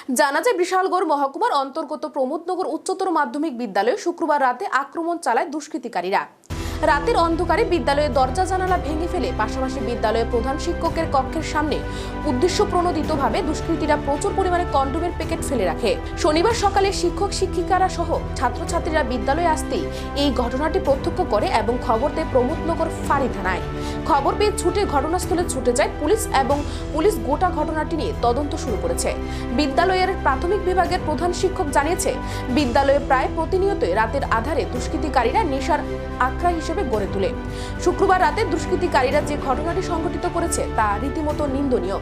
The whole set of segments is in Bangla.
জানা যায় বিশালগড় মহকুমার অন্তর্গত প্রমোদনগর উচ্চতর মাধ্যমিক বিদ্যালয়ে শুক্রবার রাতে আক্রমণ চালায় দুষ্কৃতিকারীরা। রাতের অন্ধকারে বিদ্যালয়ের দরজা জানালা ভেঙে ফেলে পাশাপাশি বিদ্যালয়ের প্রধান শিক্ষকের কক্ষের সামনে উদ্দেশ্যপ্রণোদিতভাবে দুষ্কৃতীরা প্রচুর পরিমাণে কন্ডোমের প্যাকেট ফেলে রাখে। শনিবার সকালে শিক্ষক শিক্ষিকারা সহ ছাত্রছাত্রীরা বিদ্যালয়ে আসতেই এই ঘটনাটি প্রত্যক্ষ করে এবং খবর দেয় প্রমোদনগর ফাঁড়ি থানায়। খবর পেয়ে ছুটে ঘটনাস্থলে ছুটে যায় পুলিশ এবং পুলিশ গোটা ঘটনাটি নিয়ে তদন্ত শুরু করেছে। বিদ্যালয়ের প্রাথমিক বিভাগের প্রধান শিক্ষক জানিয়েছে, বিদ্যালয়ে প্রায় প্রতিনিয়তই রাতের আধারে দুষ্কৃতিকারীরা নেশার আখড়া হিসেবে গড়ে তোলে। শুক্রবার রাতে দুষ্কৃতিকারীরা যে ঘটনাটি সংঘটিত করেছে তা রীতিমতো নিন্দনীয়।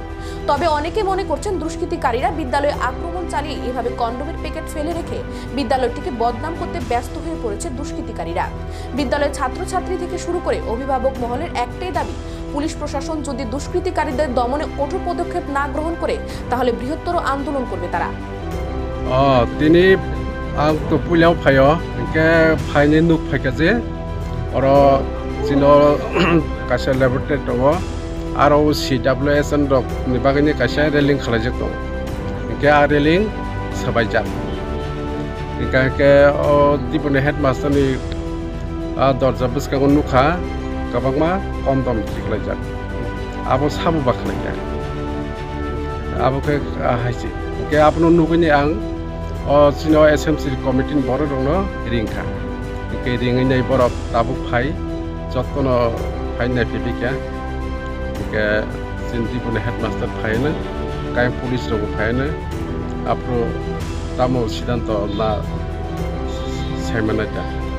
তবে অনেকে মনে করছেন দুষ্কৃতিকারীরা বিদ্যালয়ে আক্রমণ চালিয়ে এভাবে কন্ডোমের প্যাকেট ফেলে রেখে বিদ্যালয়টিকে বদনাম করতে ব্যস্ত হয়ে পড়েছে দুষ্কৃতিকারীরা। বিদ্যালয়ের ছাত্রছাত্রী থেকে শুরু করে অভিভাবক মহলের একটাই দাবি, পুলিশ প্রশাসন যদি দুষ্কৃতিকারীদের দমনে কঠোর পদক্ষেপ না গ্রহণ করে তাহলে বৃহত্তর আন্দোলন করবে তারা। তিনি आं तो पुलियाव फायो इनके फाइने नुक फाइकाजे और जिनो काशा लेबोरेटरी दङ आरो CWS एन रक निबागनि काशा रेलिंग खालायजोब दङ इनके आ रेलिं साबायजाक इनके के दिबुनि हेडमास्टर नि दरजा बसकांगो नुखा गोबांमा कम दाम खालायजाक आबो साबो बाखलायजाक आबोके हायसि इनके आपनो नुगैनि आं Sino SMC committee boro dong no ringka, ke ringi nai boro tabuk fai, jotkono fai nai pipika, ke sindi pun headmaster fai na, kai police rogo fai na, apro tamo sidanto la sai mana ta.